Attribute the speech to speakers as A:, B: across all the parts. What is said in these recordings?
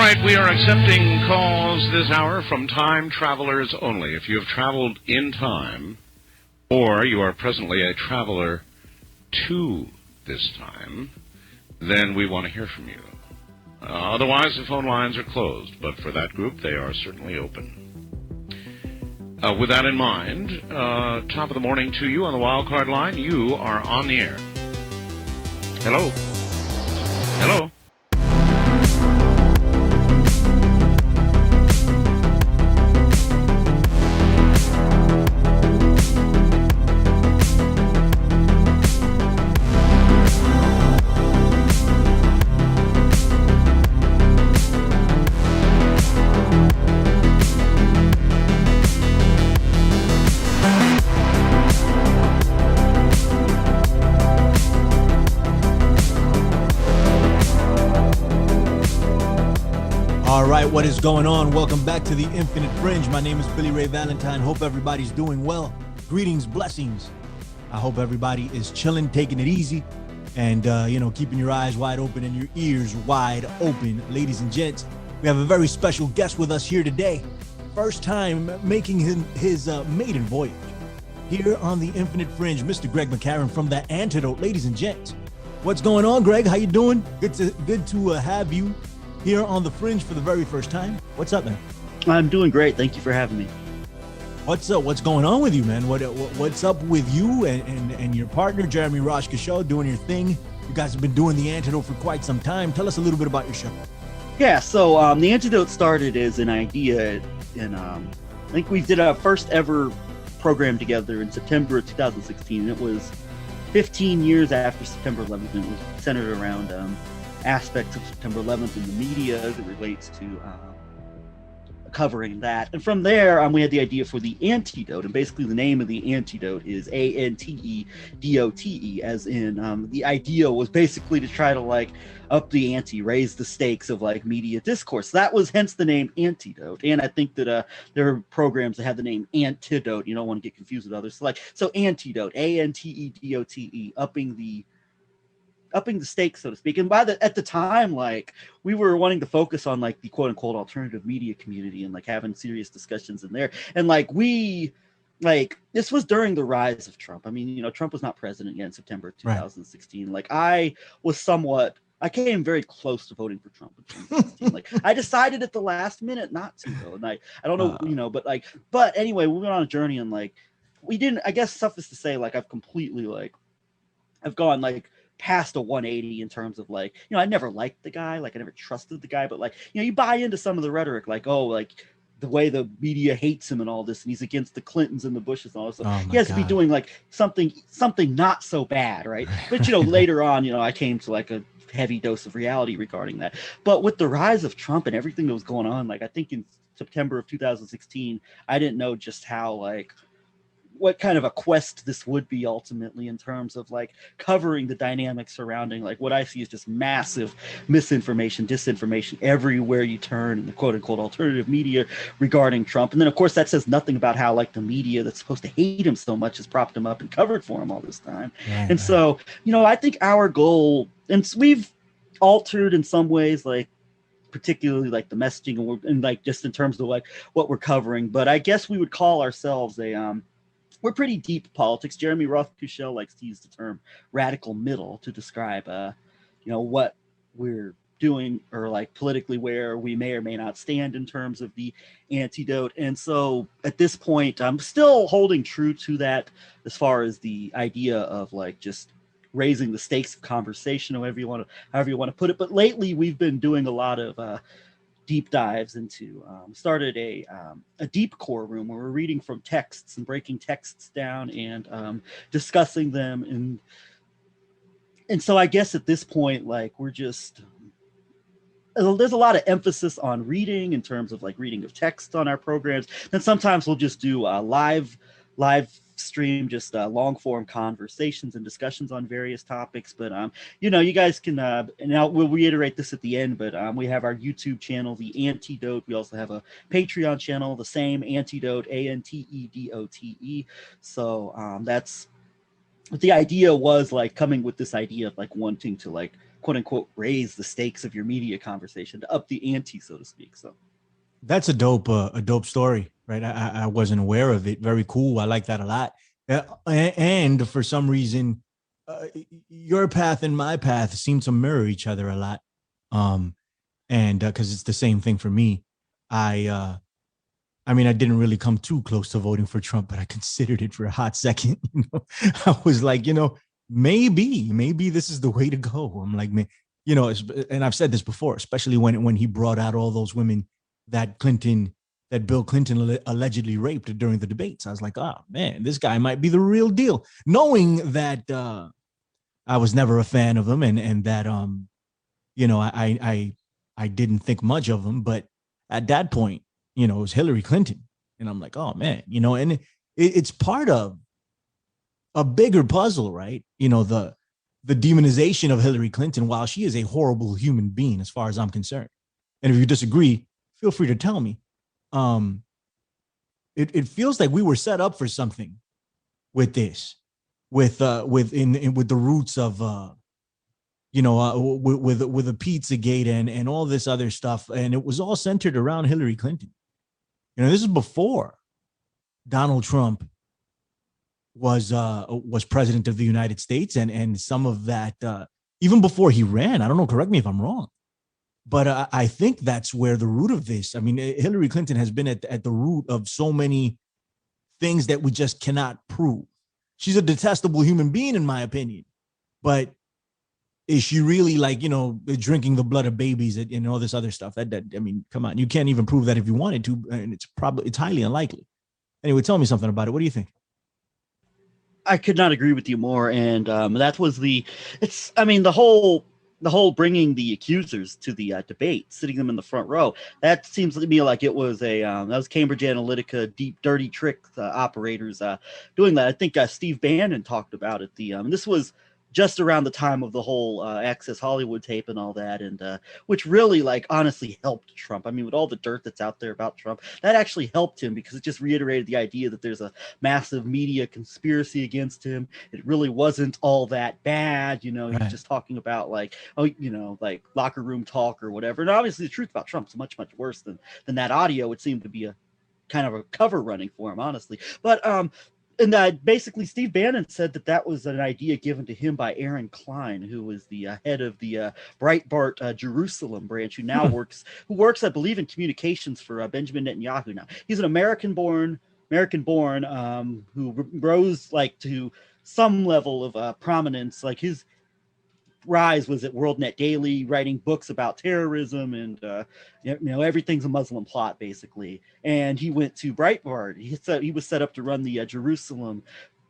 A: right, we are accepting calls this hour from time travelers only. If you have traveled in time, or you are presently a traveler to this time, then we want to hear from you. Otherwise, the phone lines are closed, but for that group, they are certainly open. With that in mind, top of the morning to you on the wild card line. You are on the air. Hello. Hello.
B: All right, what is going on? Welcome back to the Infinite Fringe. My name is Billy Ray Valentine. Hope everybody's doing well. Greetings, blessings. I hope everybody is chilling, taking it easy, and keeping your eyes wide open and your ears wide open. Ladies and gents, we have a very special guest with us here today. First time making his maiden voyage here on the Infinite Fringe, Mr. Greg McCarron from The Antidote. Ladies and gents, what's going on, Greg? How you doing? Good to have you here on the Fringe for the very first time. What's up, man?
C: I'm doing great. Thank you for having me.
B: What's up? What's going on with you, man? What's up with you and your partner, Jeremy Rosh-Kashaw, doing your thing? You guys have been doing The Antidote for quite some time. Tell us a little bit about your show.
C: Yeah, so The Antidote started as an idea, and I think we did our first ever program together in September of 2016. It was 15 years after September 11th, and it was centered around aspects of September 11th in the media as it relates to covering that. And from there, we had the idea for The Antidote, and basically the name of The Antidote is ANTEDOTE, as in the idea was basically to try to up the ante, raise the stakes of media discourse. That was hence the name Antidote. And I think that there are programs that have the name Antidote. You don't want to get confused with others. So Antidote, ANTEDOTE, upping the stakes, so to speak. And at the time, we were wanting to focus on the quote unquote alternative media community and having serious discussions in there. And this was during the rise of Trump. I mean, Trump was not president yet in September 2016. Right. I came very close to voting for Trump in 2016. I decided at the last minute not to, though. And I don't know, but anyway, we went on a journey, and we didn't, I guess suffice to say, I've completely I've gone past a 180 in terms of I never liked the guy, I never trusted the guy, but you buy into some of the rhetoric, the way the media hates him and all this, and he's against the Clintons and the Bushes and all this stuff. He has to be doing something not so bad, right? But later on, I came to a heavy dose of reality regarding that. But with the rise of Trump and everything that was going on, I think in September of 2016, I didn't know just how what kind of a quest this would be ultimately in terms of covering the dynamics surrounding what I see is just massive misinformation, disinformation everywhere you turn in the quote unquote alternative media regarding Trump. And then of course that says nothing about how the media that's supposed to hate him so much has propped him up and covered for him all this time. Right, and so, I think our goal, and we've altered in some ways, particularly the messaging and just in terms of what we're covering, but I guess we would call ourselves we're pretty deep politics. Jeremy Roth-Kushel likes to use the term radical middle to describe, what we're doing or politically where we may or may not stand in terms of the antidote. And so at this point, I'm still holding true to that as far as the idea of just raising the stakes of conversation, however you want to put it. But lately we've been doing a lot of deep dives into started a deep core room where we're reading from texts and breaking texts down and discussing them, and so I guess at this point we're just there's a lot of emphasis on reading in terms of reading of text on our programs, and sometimes we'll just do live stream just long form conversations and discussions on various topics. But you guys can and we'll reiterate this at the end, but we have our YouTube channel, The Antidote. We also have a Patreon channel, the same, Antidote, ANTEDOTE. So that's what the idea was, coming with this idea of wanting to quote unquote raise the stakes of your media conversation, to up the ante, so to speak. So
B: That's a dope story, right? I wasn't aware of it. Very cool. I like that a lot. And for some reason, your path and my path seem to mirror each other a lot. And because it's the same thing for me. I mean, I didn't really come too close to voting for Trump, but I considered it for a hot second. I was like, maybe this is the way to go. I'm like, man, and I've said this before, especially when he brought out all those women that Bill Clinton allegedly raped during the debates. I was like, oh man, this guy might be the real deal. Knowing that I was never a fan of him, and that I didn't think much of him, but at that point, it was Hillary Clinton, and I'm like, oh man, and it's part of a bigger puzzle, right? The demonization of Hillary Clinton, while she is a horrible human being, as far as I'm concerned. And if you disagree, feel free to tell me. It feels like we were set up for something with this, with the roots of with the Pizzagate and all this other stuff, and it was all centered around Hillary Clinton. This is before Donald Trump was president of the United States, and some of that even before he ran. I don't know. Correct me if I'm wrong. But I think that's where the root of this. I mean, Hillary Clinton has been at the root of so many things that we just cannot prove. She's a detestable human being, in my opinion. But is she really drinking the blood of babies and all this other stuff? That I mean, come on, you can't even prove that if you wanted to, and it's highly unlikely. Anyway, tell me something about it. What do you think?
C: I could not agree with you more. And that was the whole bringing the accusers to the debate, sitting them in the front row. That seems to me like it was that was Cambridge Analytica deep dirty trick operators doing that. I think Steve Bannon talked about it. This was just around the time of the whole Access Hollywood tape and all that, and which really honestly helped Trump. I mean, with all the dirt that's out there about Trump, that actually helped him, because it just reiterated the idea that there's a massive media conspiracy against him. It really wasn't all that bad, He was just talking about locker room talk or whatever. And obviously the truth about Trump is much, much worse than that audio. It seemed to be a kind of a cover running for him, honestly. But and basically, Steve Bannon said that was an idea given to him by Aaron Klein, who was the head of the Breitbart Jerusalem branch, who now works, I believe, in communications for Benjamin Netanyahu. Now he's an American-born who rose to some level of prominence. His rise was at WorldNet Daily, writing books about terrorism and everything's a Muslim plot, basically. And he went to Breitbart. He was set up to run the Jerusalem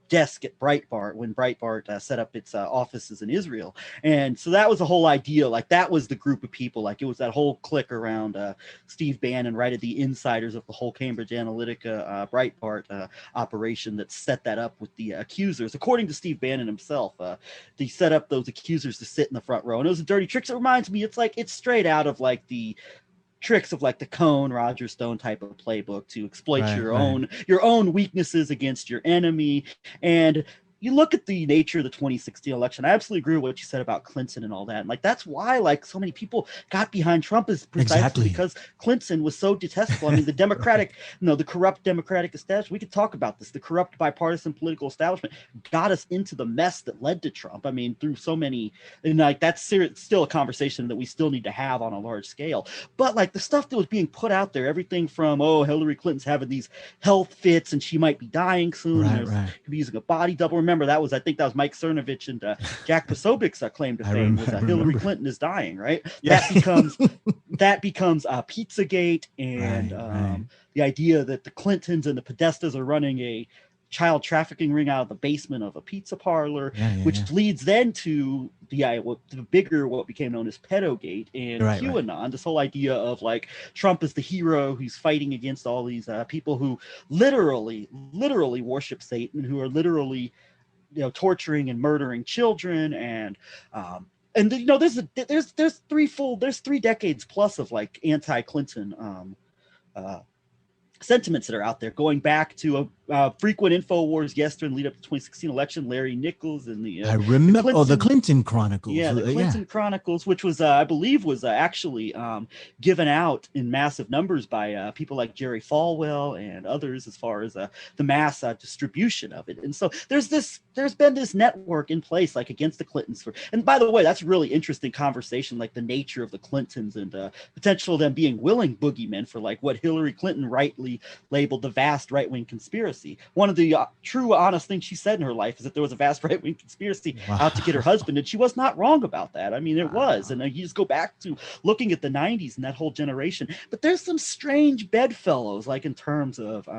C: desk at Breitbart when Breitbart set up its offices in Israel. And so that was the whole idea. That was the group of people. It was that whole clique around Steve Bannon, right at the insiders of the whole Cambridge Analytica Breitbart operation that set that up with the accusers. According to Steve Bannon himself, they set up those accusers to sit in the front row. And it was a dirty trick. It reminds me, it's straight out of the tricks of the Cohn, Roger Stone type of playbook to exploit your own weaknesses against your enemy. And you look at the nature of the 2016 election. I absolutely agree with what you said about Clinton and all that. And that's why so many people got behind Trump, is precisely because Clinton was so detestable. I mean, the Democratic, the corrupt Democratic establishment, we could talk about this. The corrupt bipartisan political establishment got us into the mess that led to Trump. I mean, through so many, and that's still a conversation that we still need to have on a large scale. But the stuff that was being put out there, everything from, Hillary Clinton's having these health fits and she might be dying soon. Could be using a body double. Remember, I think that was Mike Cernovich and Jack Posobiec's claim to fame was Hillary Clinton is dying, right? Yeah. That becomes Pizzagate, and the idea that the Clintons and the Podestas are running a child trafficking ring out of the basement of a pizza parlor, which leads then to what became known as Pedogate and QAnon. This whole idea of Trump is the hero who's fighting against all these people who literally worship Satan, who are literally torturing and murdering children, and there's 3 decades plus of anti-Clinton sentiments that are out there, going back to frequent InfoWars guest during the lead up to the 2016 election, Larry Nichols, and
B: I remember the Clinton Chronicles.
C: Yeah, the Clinton Chronicles, which was, I believe, was actually given out in massive numbers by people like Jerry Falwell and others, as far as the mass distribution of it. And so there's been this network in place, like against the Clintons. And by the way, that's a really interesting conversation, like the nature of the Clintons and potential of them being willing boogeymen for like what Hillary Clinton rightly labeled the vast right-wing conspiracy. One of the true, honest things she said in her life is that there was a vast right-wing conspiracy out to get her husband, and she was not wrong about that. I mean, it was. And you just go back to looking at the 90s and that whole generation. But there's some strange bedfellows, like in terms of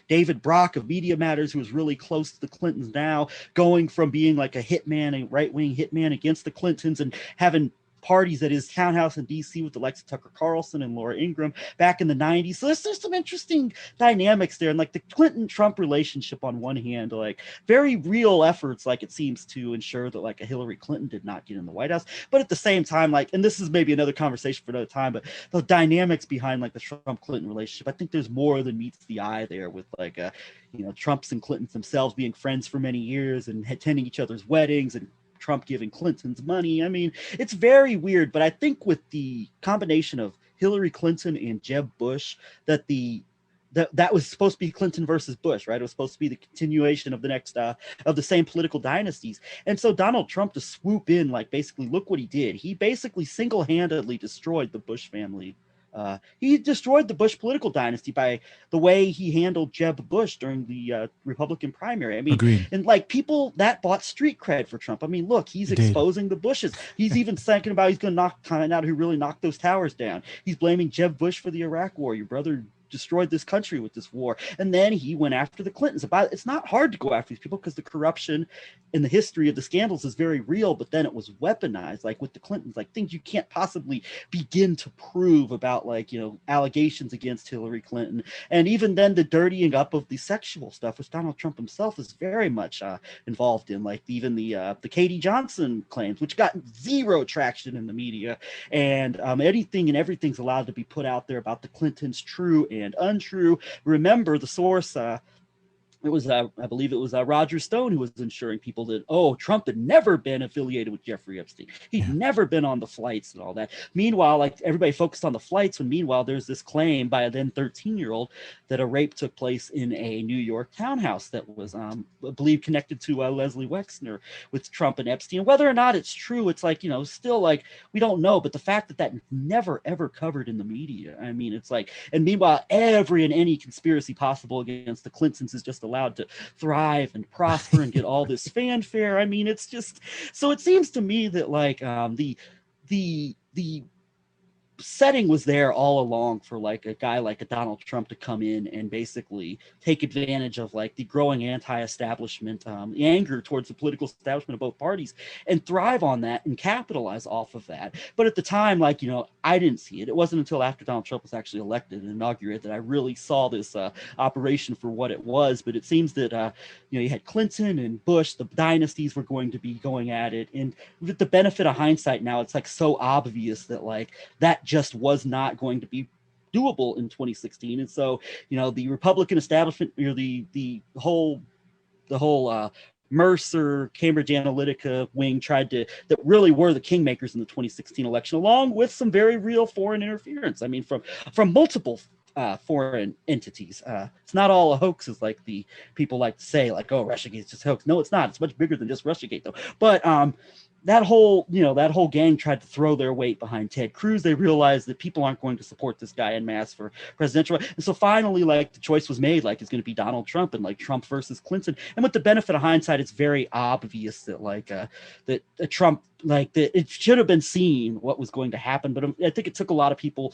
C: David Brock of Media Matters, who is really close to the Clintons now, going from being like a hitman, a right-wing hitman against the Clintons, and having parties at his townhouse in DC with Alexa Tucker Carlson and Laura Ingraham back in the 90s. So there's some interesting dynamics there. And like the Clinton-Trump relationship on one hand, like very real efforts, like it seems, to ensure that like a Hillary Clinton did not get in the White House. But at the same time, like, and this is maybe another conversation for another time, but the dynamics behind like the Trump-Clinton relationship, I think there's more than meets the eye there, with like, Trumps and Clintons themselves being friends for many years and attending each other's weddings, and Trump giving Clinton's money. I mean, it's very weird, but I think with the combination of Hillary Clinton and Jeb Bush, that was supposed to be Clinton versus Bush, right? It was supposed to be the continuation of the next of the same political dynasties. And so Donald Trump to swoop in, like, basically, look what he did. He basically single-handedly destroyed the Bush family. He destroyed the Bush political dynasty by the way he handled Jeb Bush during the Republican primary. I mean,
B: Agreed.
C: And like people that bought street cred for Trump. I mean, look, he's exposing the Bushes. He's even thinking about he's going to find out who really knocked those towers down. He's blaming Jeb Bush for the Iraq War. Your brother destroyed this country with this war. And then he went after the Clintons. It's not hard to go after these people because the corruption in the history of the scandals is very real, but then it was weaponized, like with the Clintons, like things you can't possibly begin to prove about, like, allegations against Hillary Clinton. And even then the dirtying up of the sexual stuff, which Donald Trump himself is very much involved in, like even the Katie Johnson claims, which got zero traction in the media. And anything and everything's allowed to be put out there about the Clintons, true and untrue. Remember, the source, it was, I believe it was Roger Stone who was ensuring people that, Trump had never been affiliated with Jeffrey Epstein. He'd never been on the flights and all that. Meanwhile, like everybody focused on the flights, when meanwhile there's this claim by a then 13-year-old that a rape took place in a New York townhouse that was, I believe, connected to Leslie Wexner with Trump and Epstein. Whether or not it's true, it's like, still like, we don't know. But the fact that never, ever covered in the media, I mean, it's like, and meanwhile, every and any conspiracy possible against the Clintons is just allowed to thrive and prosper and get all this fanfare. I mean, it's just, so it seems to me that like the setting was there all along for like a guy like a Donald Trump to come in and basically take advantage of like the growing anti-establishment, the anger towards the political establishment of both parties, and thrive on that and capitalize off of that. But at the time, like, I didn't see it. It wasn't until after Donald Trump was actually elected and inaugurated that I really saw this operation for what it was. But it seems that, you had Clinton and Bush, the dynasties were going to be going at it. And with the benefit of hindsight now, it's like so obvious that like that just was not going to be doable in 2016. And so, the Republican establishment, the whole Mercer, Cambridge Analytica wing that really were the kingmakers in the 2016 election, along with some very real foreign interference. I mean, from multiple foreign entities. It's not all a hoax, as like the people like to say, like, Russiagate's just a hoax. No, it's not. It's much bigger than just Russiagate, though. But that whole gang tried to throw their weight behind Ted Cruz. They realized that people aren't going to support this guy en masse for presidential. And so finally, like, the choice was made, like, it's going to be Donald Trump, and like Trump versus Clinton. And with the benefit of hindsight, it's very obvious that like that Trump, like, that it should have been seen what was going to happen. But I think it took a lot of people,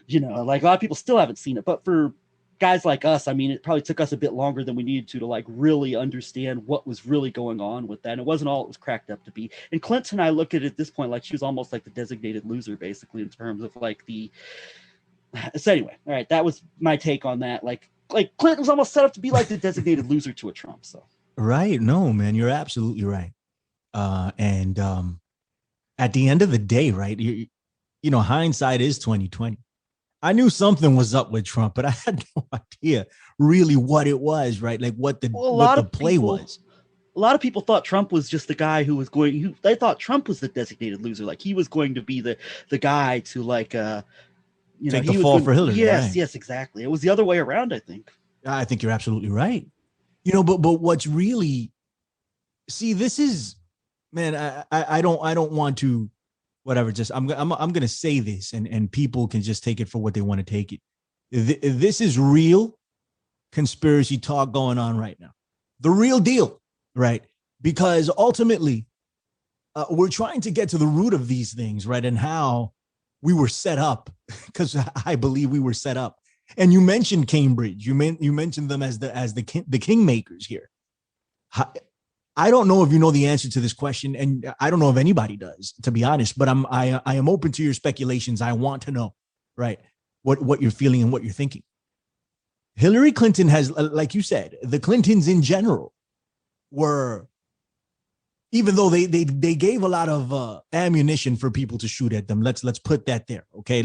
C: like a lot of people still haven't seen it. But for guys like us, I mean, it probably took us a bit longer than we needed to like really understand what was really going on with that. And it wasn't all it was cracked up to be. And Clinton, I look at it at this point like she was almost like the designated loser, basically, in terms of like so anyway, all right, that was my take on that. Like Clinton was almost set up to be like the designated loser to a Trump. So
B: right, no, man, you're absolutely right. And at the end of the day, right, hindsight is 2020. I knew something was up with Trump, but I had no idea really what it was, right? Like what the
C: Well,
B: what the play was.
C: a lot of people thought Trump was just the guy who was going. They thought Trump was the designated loser, like he was going to be the guy to like
B: Take the
C: he was
B: fall
C: going.
B: for Hillary,
C: Yes,
B: right?
C: yes, exactly. It was the other way around, I think.
B: I think you're absolutely right. But what's really see, this is man, I don't want to whatever. Just I'm gonna say this, and people can just take it for what they want to take it. This is real conspiracy talk going on right now, the real deal, right? Because ultimately, we're trying to get to the root of these things, right? And how we were set up, because I believe we were set up. And you mentioned Cambridge. You mentioned them as the kingmakers here. I don't know if you know the answer to this question, and I don't know if anybody does, to be honest. But I am open to your speculations. I want to know, right, what you're feeling and what you're thinking. Hillary Clinton has, like you said, the Clintons in general were, even though they gave a lot of ammunition for people to shoot at them. Let's put that there, okay?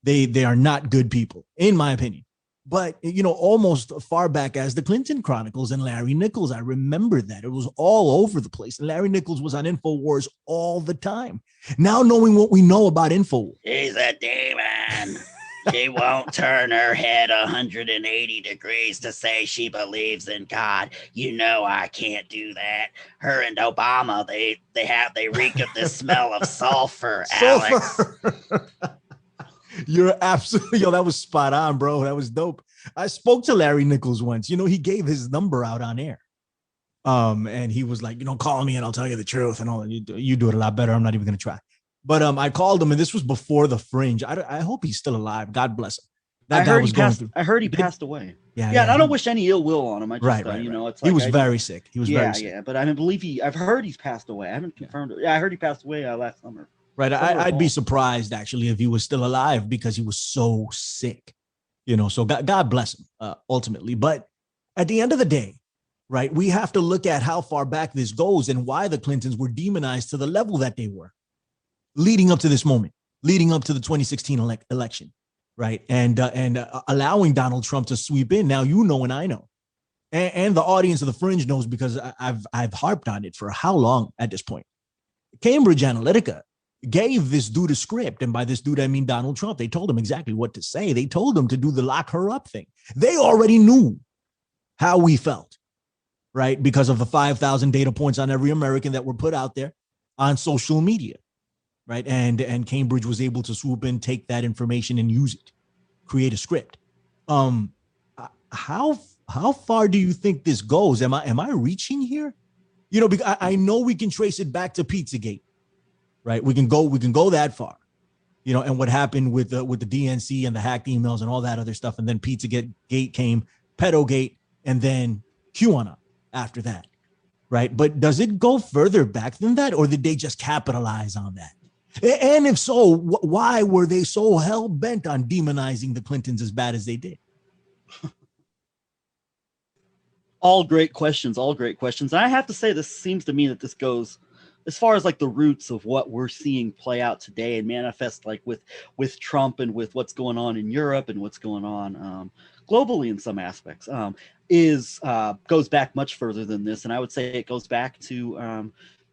B: They are not good people, in my opinion. But, almost far back as the Clinton Chronicles and Larry Nichols, I remember that. It was all over the place. And Larry Nichols was on InfoWars all the time. Now knowing what we know about InfoWars.
C: She's a demon. She won't turn her head 180 degrees to say she believes in God. I can't do that. Her and Obama, they reek of the smell of sulfur, Alex.
B: You're absolutely, that was spot on, bro. That was dope. I spoke to Larry Nichols once. He gave his number out on air. And he was like, call me and I'll tell you the truth and all. You do it a lot better. I'm not even going to try. But I called him, and this was before the Fringe. I hope he's still alive. God bless him.
C: I heard he passed away. Yeah. I don't wish any ill will on him. I just,
B: right.
C: It's
B: like, he was very sick. He was very sick.
C: Yeah. But I believe I've heard he's passed away. I haven't confirmed it. Yeah, I heard he passed away last summer.
B: Right. I'd be surprised, actually, if he was still alive, because he was so sick, so God bless him, ultimately. But at the end of the day, right, we have to look at how far back this goes and why the Clintons were demonized to the level that they were leading up to this moment, leading up to the 2016 election. Right. And allowing Donald Trump to sweep in. Now, and I know, and the audience of the Fringe knows, because I've harped on it for how long at this point. Cambridge Analytica gave this dude a script. And by this dude, I mean Donald Trump. They told him exactly what to say. They told him to do the lock her up thing. They already knew how we felt, right? Because of the 5,000 data points on every American that were put out there on social media, right? And Cambridge was able to swoop in, take that information and use it, create a script. How far do you think this goes? Am I reaching here? Because I know we can trace it back to Pizzagate. Right, we can go that far, and what happened with the DNC and the hacked emails and all that other stuff, and then Pizzagate came, Pedogate, and then QAnon after that, right? But does it go further back than that, or did they just capitalize on that? And if so, why were they so hell bent on demonizing the Clintons as bad as they did?
C: All great questions. And I have to say, this seems to me that this goes, as far as like the roots of what we're seeing play out today and manifest, like with Trump and with what's going on in Europe and what's going on globally in some aspects, goes back much further than this. And I would say it goes back to,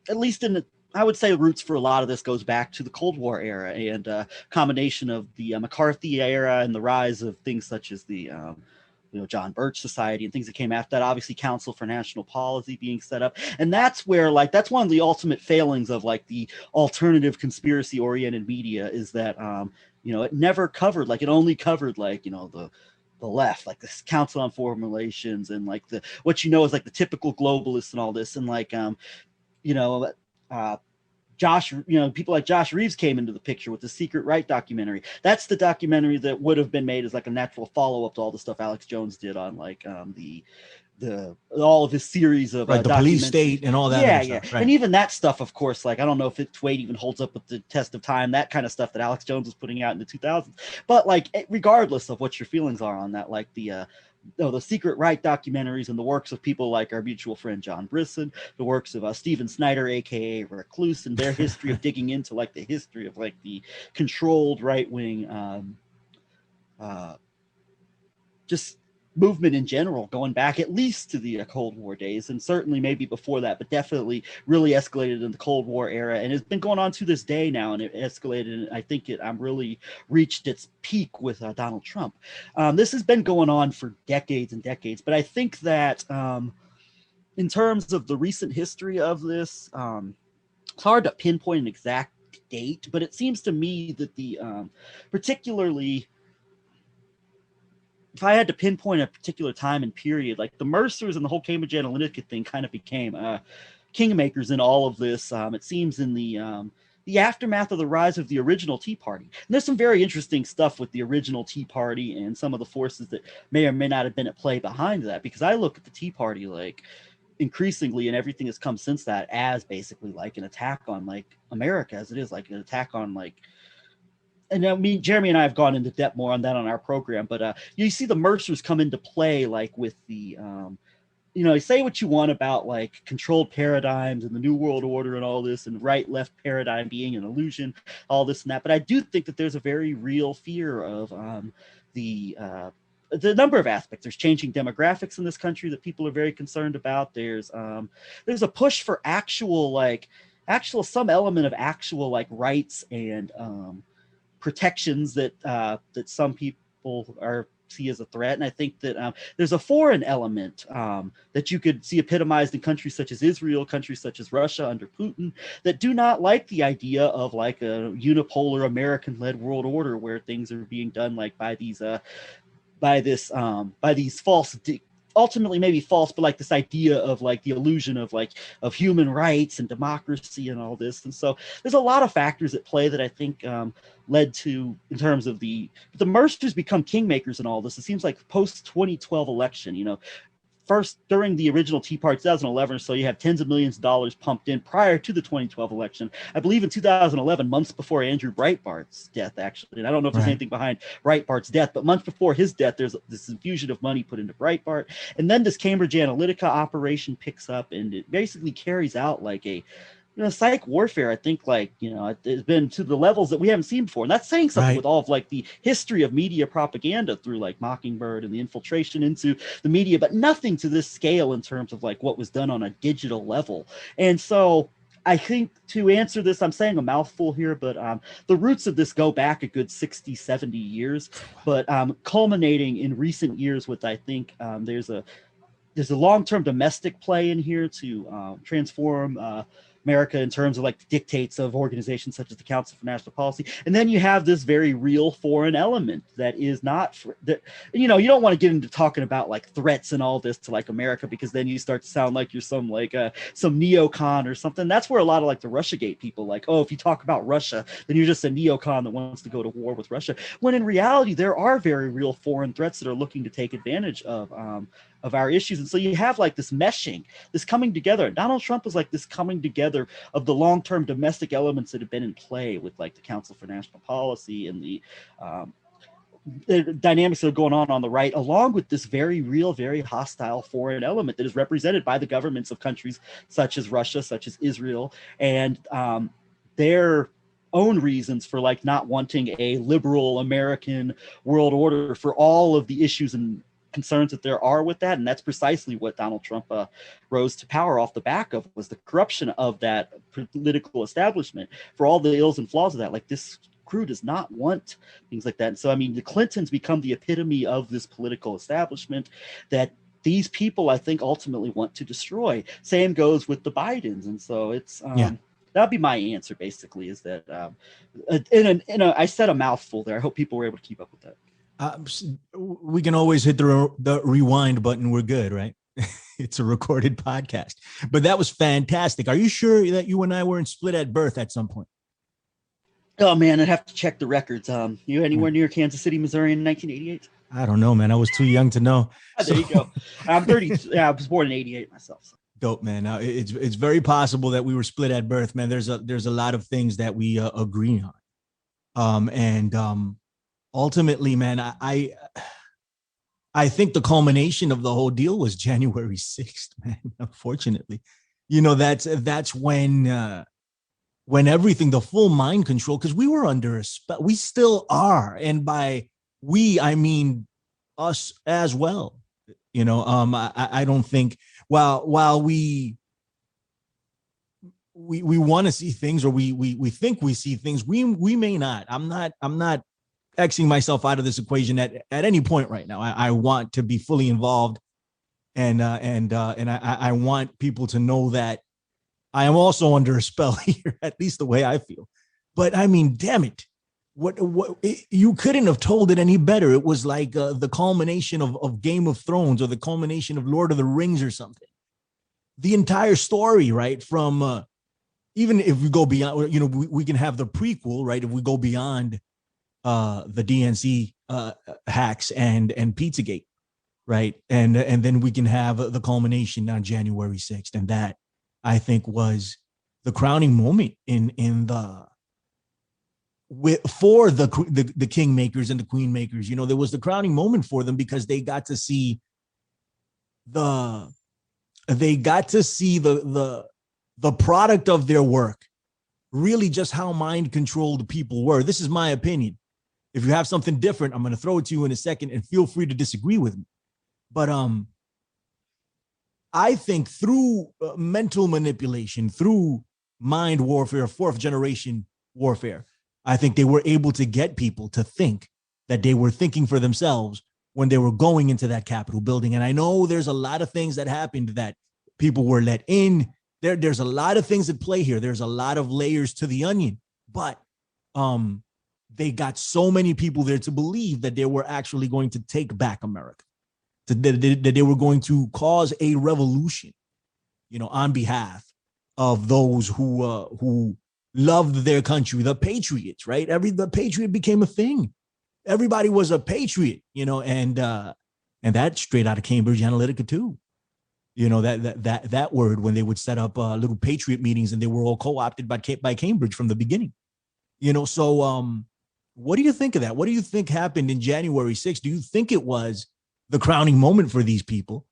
C: at least I would say roots for a lot of this goes back to the Cold War era and combination of the McCarthy era and the rise of things such as the John Birch Society and things that came after that. Obviously, Council for National Policy being set up, and that's where that's one of the ultimate failings of the alternative conspiracy-oriented media is that it never covered, it only covered the left, like this Council on Foreign Relations and what is the typical globalists and all this, and people like Josh Reeves came into the picture with the Secret Right documentary. That's the documentary that would have been made as a natural follow-up to all the stuff Alex Jones did on all of his series of
B: the police state and all that.
C: Yeah.
B: Stuff, right.
C: And even that stuff, of course, I don't know if its weight even holds up with the test of time, that kind of stuff that Alex Jones was putting out in the 2000s. But regardless of what your feelings are on that, the Secret Right documentaries and the works of people like our mutual friend John Brisson, the works of Stephen Snyder, aka Recluse, and their history of digging into the history of the controlled right-wing just movement in general, going back at least to the Cold War days, and certainly maybe before that, but definitely really escalated in the Cold War era, and it's been going on to this day now, and it escalated, and I think it really reached its peak with Donald Trump. This has been going on for decades and decades, but I think that in terms of the recent history of this, it's hard to pinpoint an exact date, but it seems to me that the particularly, if I had to pinpoint a particular time and period, like the Mercers and the whole Cambridge Analytica thing kind of became kingmakers in all of this. It seems in the aftermath of the rise of the original Tea Party. And there's some very interesting stuff with the original Tea Party and some of the forces that may or may not have been at play behind that, because I look at the Tea Party like increasingly, and everything has come since that, as basically like an attack on like America, as it is like an attack on like, and I mean, Jeremy and I have gone into depth more on that on our program, but you see the Mercers come into play, like with the, say what you want about like controlled paradigms and the New World Order and all this, and right-left paradigm being an illusion, all this and that. But I do think that there's a very real fear of the number of aspects. There's changing demographics in this country that people are very concerned about. There's a push for some element of actual like rights and protections that some people see as a threat. And I think that there's a foreign element that you could see epitomized in countries such as Israel, countries such as Russia under Putin, that do not like the idea of like a unipolar American-led world order where things are being done like by these false, ultimately maybe false, but like this idea of like the illusion of like of human rights and democracy and all this. And so there's a lot of factors at play that I think led to, in terms of the Mercers become kingmakers in all this. It seems like post 2012 election, first during the original Tea Party 2011 or so, you have tens of millions of dollars pumped in prior to the 2012 election. I believe in 2011, months before Andrew Breitbart's death, actually. And I don't know if there's anything behind Breitbart's death, but months before his death, there's this infusion of money put into Breitbart. And then this Cambridge Analytica operation picks up, and it basically carries out like a psych warfare. I think it's been to the levels that we haven't seen before. And that's saying something with all of like the history of media propaganda through like Mockingbird and the infiltration into the media, but nothing to this scale in terms of like what was done on a digital level. And so I think to answer this, I'm saying a mouthful here, but the roots of this go back a good 60, 70 years, but culminating in recent years with, I think there's a long-term domestic play in here to transform America in terms of like the dictates of organizations such as the Council for National Policy. And then you have this very real foreign element that is not you don't want to get into talking about like threats and all this to like America, because then you start to sound like you're some neocon or something. That's where a lot of like the Russiagate people like, oh, if you talk about Russia, then you're just a neocon that wants to go to war with Russia. When in reality, there are very real foreign threats that are looking to take advantage of our issues. And so you have like this meshing, this coming together. Donald Trump is like this coming together of the long-term domestic elements that have been in play with like the Council for National Policy and the dynamics that are going on the right, along with this very real, very hostile foreign element that is represented by the governments of countries such as Russia, such as Israel, and their own reasons for like not wanting a liberal American world order for all of the issues and concerns that there are with that. And that's precisely what Donald Trump rose to power off the back of, was the corruption of that political establishment for all the ills and flaws of that. Like, this crew does not want things like that. And so, I mean, the Clintons become the epitome of this political establishment that these people, I think, ultimately want to destroy. Same goes with the Bidens. And so it's that'd be my answer, basically, is that I said a mouthful there. I hope people were able to keep up with that.
B: We can always hit the rewind button. We're good, right? It's a recorded podcast. But that was fantastic. Are you sure that you and I weren't split at birth at some point?
C: Oh, man, I'd have to check the records. You anywhere near Kansas City, Missouri in 1988?
B: I don't know, man. I was too young to know.
C: There you go. I'm 30. Yeah, I was born in 88 myself. So.
B: Dope, man. It's very possible that we were split at birth, man. There's a lot of things that we agree on. Ultimately, man, I think the culmination of the whole deal was January 6th, man. Unfortunately, that's when everything, the full mind control, because we were under a spell. We still are, and by I mean us as well. I don't think while we want to see things, or we think we see things, we may not. I'm not Xing myself out of this equation at any point right now. I want to be fully involved, and I want people to know that I am also under a spell here, at least the way I feel. But I mean, damn it. You couldn't have told it any better. It was like the culmination of Game of Thrones, or the culmination of Lord of the Rings or something. The entire story, right? From even if we go beyond, we can have the prequel, right? If we go beyond the DNC hacks and Pizzagate, right? And then we can have the culmination on January 6th. And that, I think, was the crowning moment for the kingmakers and the queen makers. There was the crowning moment for them, because they got to see the product of their work, really just how mind controlled people were. This is my opinion. If you have something different, I'm going to throw it to you in a second, and feel free to disagree with me. But I think through mental manipulation, through mind warfare, fourth generation warfare, I think they were able to get people to think that they were thinking for themselves when they were going into that Capitol building. And I know there's a lot of things that happened that people were let in. There's a lot of things at play here. There's a lot of layers to the onion, but they got so many people there to believe that they were actually going to take back America, that they were going to cause a revolution, on behalf of those who loved their country, the patriots, right? The patriot became a thing. Everybody was a patriot, and that straight out of Cambridge Analytica too. That word, when they would set up little patriot meetings, and they were all co-opted by Cambridge from the beginning. So what do you think of that? What do you think happened in January 6th? Do you think it was the crowning moment for these people?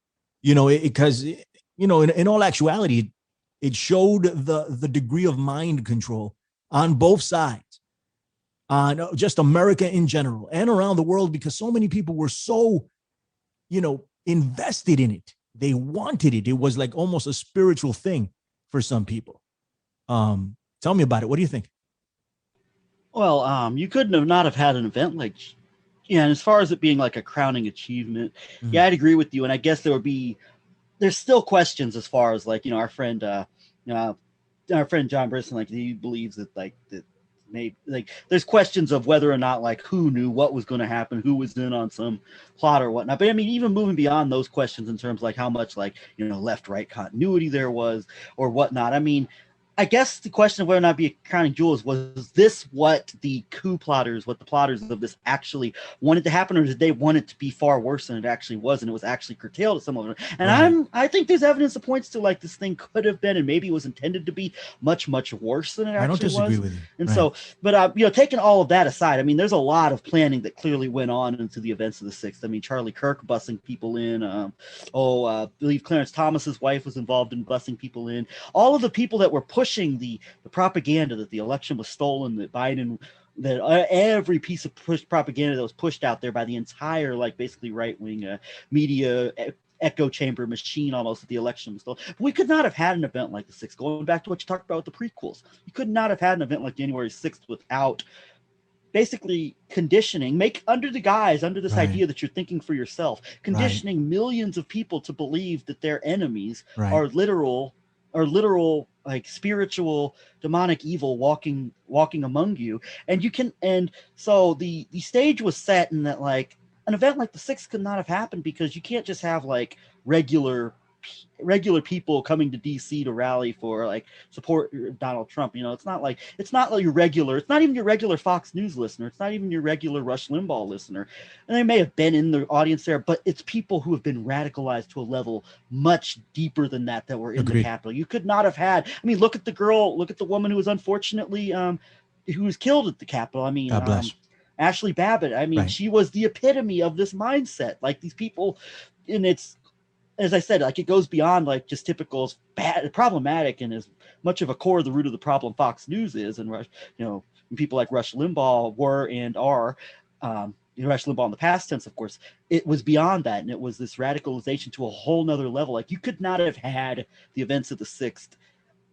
B: Because in all actuality, it showed the degree of mind control on both sides, on just America in general and around the world, because so many people were so, invested in it. They wanted it. It was like almost a spiritual thing for some people. Tell me about it. What do you think?
C: Well, you couldn't have not have had an event like, and as far as it being like a crowning achievement, yeah, I'd agree with you. And I guess there's still questions as far as like, our friend John Brisson, like he believes that maybe like there's questions of whether or not like who knew what was going to happen, who was in on some plot or whatnot. But I mean, even moving beyond those questions in terms of like how much like, left-right continuity there was or whatnot. I mean, I guess the question of whether or not be a crowning jewel was this what the coup plotters, what the plotters of this actually wanted to happen, or did they want it to be far worse than it actually was, and it was actually curtailed to some of them? And right. I think there's evidence that points to like this thing could have been, and maybe it was intended to be much, much worse than it actually was. I don't disagree with you. And right. So, but taking all of that aside, I mean, there's a lot of planning that clearly went on into the events of the 6th. I mean, Charlie Kirk busing people in. I believe Clarence Thomas's wife was involved in busing people in. All of the people that were pushing the propaganda that the election was stolen, that Biden, that every piece of propaganda that was pushed out there by the entire, like basically right-wing media echo chamber machine almost, that the election was stolen. But we could not have had an event like the 6th. Going back to what you talked about with the prequels, you could not have had an event like January 6th without basically conditioning, under this right. idea that you're thinking for yourself, conditioning right. millions of people to believe that their enemies right. are literal like spiritual demonic evil walking among you. And so the stage was set in that like an event like the 6th could not have happened, because you can't just have like regular people coming to DC to rally for like support Donald Trump. It's not your regular, it's not even your regular Fox News listener. It's not even your regular Rush Limbaugh listener. And they may have been in the audience there, but it's people who have been radicalized to a level much deeper than that were in Agreed. The Capitol. You could not have had, I mean, look at the woman who was unfortunately, who was killed at the Capitol. I mean, Ashley Babbitt. I mean, right. She was the epitome of this mindset. Like these people, and it's, as I said, like it goes beyond like just typical problematic, and as much of a core of the root of the problem Fox News is, and people like Rush Limbaugh were and are. Rush Limbaugh in the past tense, of course, it was beyond that. And it was this radicalization to a whole nother level. Like, you could not have had the events of the 6th,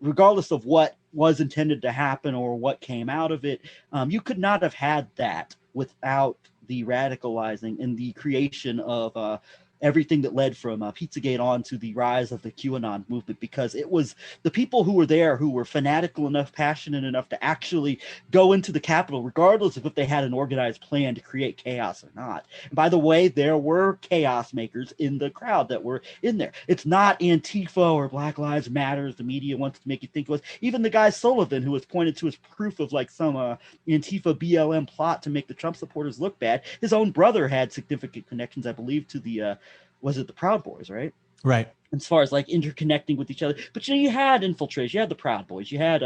C: regardless of what was intended to happen or what came out of it. You could not have had that without the radicalizing and the creation of everything that led from Pizzagate on to the rise of the QAnon movement, because it was the people who were there who were fanatical enough, passionate enough to actually go into the Capitol, regardless of if they had an organized plan to create chaos or not. And by the way, there were chaos makers in the crowd that were in there. It's not Antifa or Black Lives Matter, as the media wants to make you think it was. Even the guy Sullivan, who was pointed to as proof of like some Antifa BLM plot to make the Trump supporters look bad, his own brother had significant connections, I believe, to the was it the Proud Boys, right?
B: Right.
C: As far as like interconnecting with each other. But you had infiltration, you had the Proud Boys, you had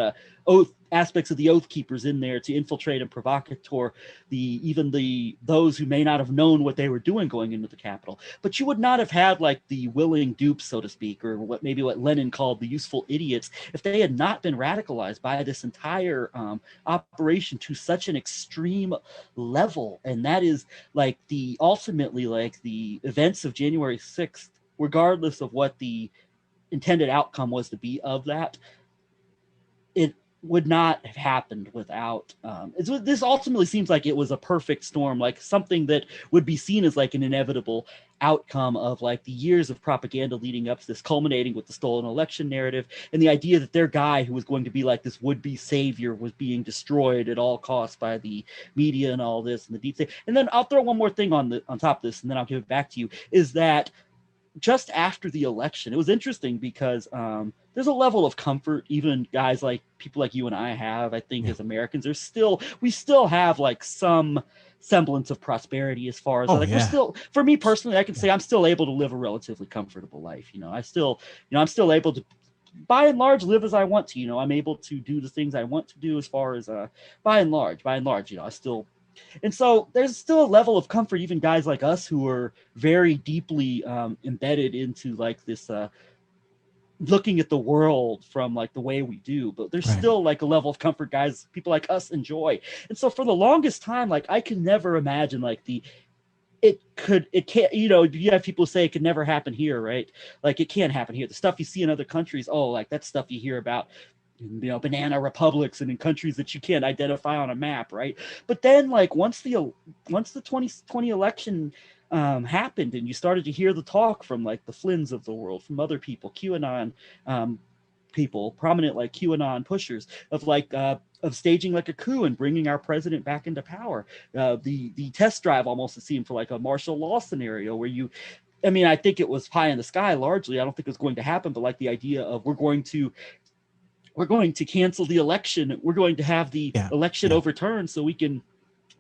C: aspects of the Oath Keepers in there to infiltrate and provocateur those who may not have known what they were doing going into the Capitol. But you would not have had like the willing dupes, so to speak, or what Lenin called the useful idiots, if they had not been radicalized by this entire operation to such an extreme level. And that is like ultimately the events of January 6th, regardless of what the intended outcome was to be of that, it would not have happened without this ultimately seems like it was a perfect storm, like something that would be seen as like an inevitable outcome of like the years of propaganda leading up to this, culminating with the stolen election narrative and the idea that their guy who was going to be like this would-be savior was being destroyed at all costs by the media and all this and the deep state. And then I'll throw one more thing on top of this, and then I'll give it back to you, is that just after the election, it was interesting because there's a level of comfort, even guys like people like you and I have, I think, as Americans. We still have like some semblance of prosperity as far as we're still, for me personally, I can say I'm still able to live a relatively comfortable life. I'm still able to, by and large, live as I want to. I'm able to do the things I want to do as far as by and large, I still. And so there's still a level of comfort, even guys like us who are very deeply embedded into like this looking at the world from like the way we do, but there's still like a level of comfort people like us enjoy. And so for the longest time, like I can never imagine like it can't, you have people say it could never happen here, right? Like it can't happen here. The stuff you see in other countries, like that stuff you hear about, banana republics and in countries that you can't identify on a map, right? But then like once the 2020 election happened and you started to hear the talk from like the Flynns of the world, from other people, QAnon people, prominent like QAnon pushers, of like of staging like a coup and bringing our president back into power, the test drive almost, it seemed, for like a martial law scenario where I think it was pie in the sky largely. I don't think it was going to happen, but like the idea of we're going to cancel the election. We're going to have the election overturned so we can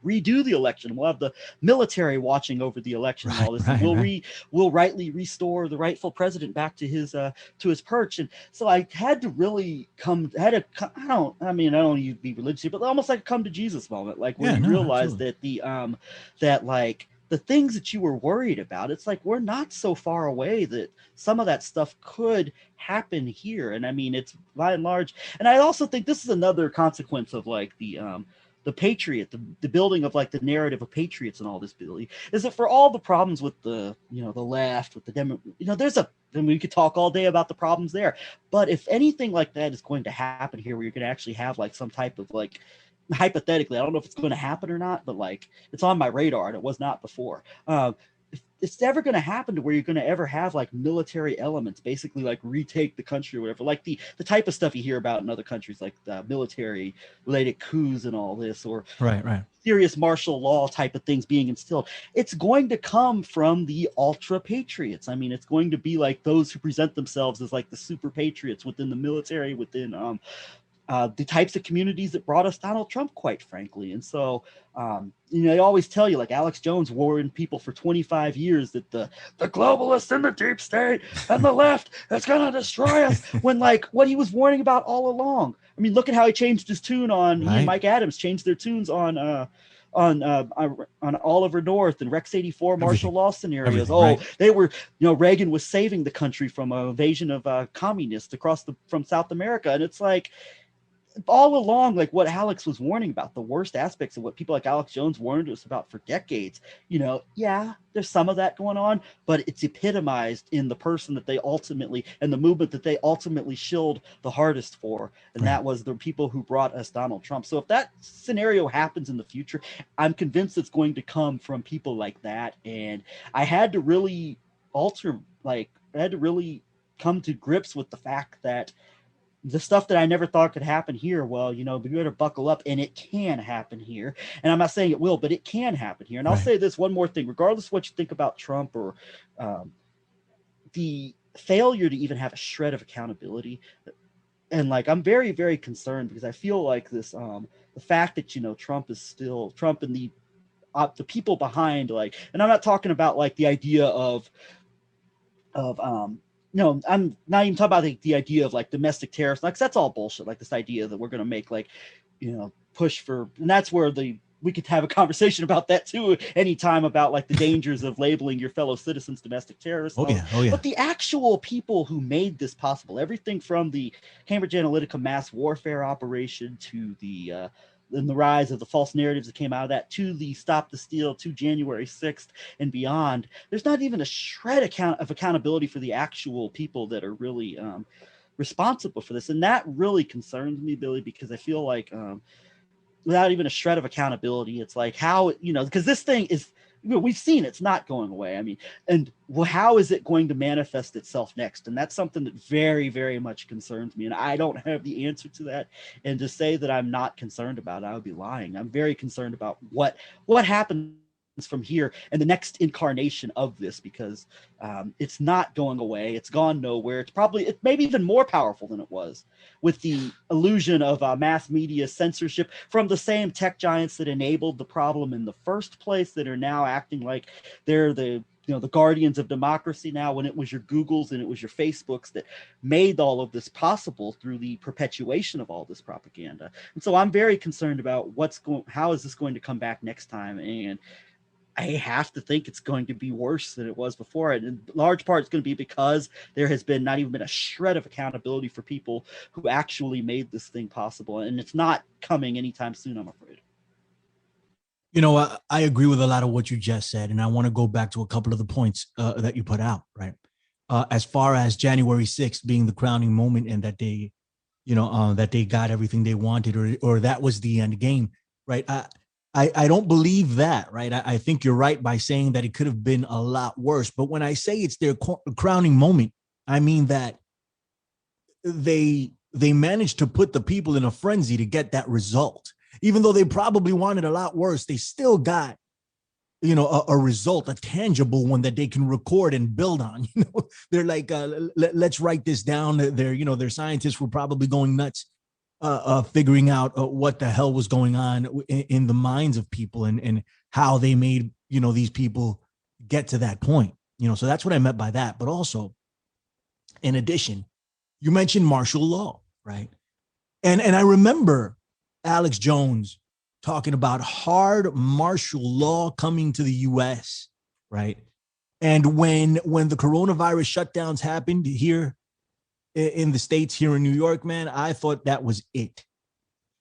C: redo the election. We'll have the military watching over the election and all this. And we'll rightly restore the rightful president back to his perch. And so I had to really I don't want to be religious here, but almost like a come to Jesus moment, like when you realize that that like the things that you were worried about, it's like we're not so far away that some of that stuff could happen here. And it's by and large, and I also think this is another consequence of like the patriot, the building of like the narrative of patriots and all this, Billy, is that for all the problems with the the left, with the demo, then we could talk all day about the problems there. But if anything like that is going to happen here, where you're going to actually have like some type of like, hypothetically, I don't know if it's going to happen or not, but like it's on my radar and it was not before. If it's never going to happen to where you're going to ever have like military elements basically like retake the country or whatever, like the type of stuff you hear about in other countries, like the military related coups and all this, or serious martial law type of things being instilled. It's going to come from the ultra patriots. It's going to be like those who present themselves as like the super patriots within the military, within the types of communities that brought us Donald Trump, quite frankly. And so, they always tell you, like Alex Jones warned people for 25 years that the globalists and the deep state and the left is going to destroy us, when like what he was warning about all along. Look at how he changed his tune on, he and Mike Adams changed their tunes on Oliver North and Rex 84 martial law scenarios. They were, Reagan was saving the country from an invasion of communists from South America. And it's like, all along, like what Alex was warning about, the worst aspects of what people like Alex Jones warned us about for decades, yeah, there's some of that going on, but it's epitomized in the person that they ultimately, and the movement that they ultimately shilled the hardest for. And
B: Right.
C: that was the people who brought us Donald Trump. So if that scenario happens in the future, I'm convinced it's going to come from people like that. And I had to really come to grips with the fact that the stuff that I never thought could happen here, well, we better buckle up, and it can happen here. And I'm not saying it will, but it can happen here. And I'll
B: Right.
C: say this one more thing, regardless of what you think about Trump or the failure to even have a shred of accountability. And like, I'm very, very concerned because I feel like this, the fact that, Trump is still Trump and the people behind, like, and I'm not talking about like the idea of no, I'm not even talking about the idea of like domestic terrorists. Like, that's all bullshit. Like this idea that we're going to make like, push for, and that's where we could have a conversation about that too anytime, about like the dangers of labeling your fellow citizens domestic terrorists.
B: Oh yeah.
C: But the actual people who made this possible, everything from the Cambridge Analytica mass warfare operation to the rise of the false narratives that came out of that, to the Stop the Steal, to January 6th and beyond, there's not even a shred of accountability for the actual people that are really responsible for this. And that really concerns me, Billy, because I feel like without even a shred of accountability, it's like, how, because this thing is, we've seen it's not going away. I mean, and how is it going to manifest itself next? And that's something that very, very much concerns me. And I don't have the answer to that. And to say that I'm not concerned about it, I would be lying. I'm very concerned about what happens from here and the next incarnation of this, because it's not going away. It's gone nowhere. It's maybe even more powerful than it was, with the illusion of mass media censorship from the same tech giants that enabled the problem in the first place, that are now acting like they're the guardians of democracy now, when it was your Googles and it was your Facebooks that made all of this possible through the perpetuation of all this propaganda. And so I'm very concerned about how is this going to come back next time? And I have to think it's going to be worse than it was before. And in large part, it's going to be because there has not even been a shred of accountability for people who actually made this thing possible. And it's not coming anytime soon, I'm afraid.
B: I agree with a lot of what you just said. And I want to go back to a couple of the points that you put out, right? As far as January 6th being the crowning moment, and that they, that they got everything they wanted, or that was the end game, right? I don't believe that, right? I think you're right by saying that it could have been a lot worse. But when I say it's their crowning moment, I mean that they managed to put the people in a frenzy to get that result. Even though they probably wanted a lot worse, they still got, a result, a tangible one that they can record and build on. They're like, let's write this down. Their scientists were probably going nuts, figuring out what the hell was going on in the minds of people, and how they made, these people get to that point. So that's what I meant by that. But also, in addition, you mentioned martial law, right? And I remember Alex Jones talking about hard martial law coming to the US, right? And when the coronavirus shutdowns happened here in the States, here in New York, man, I thought that was it.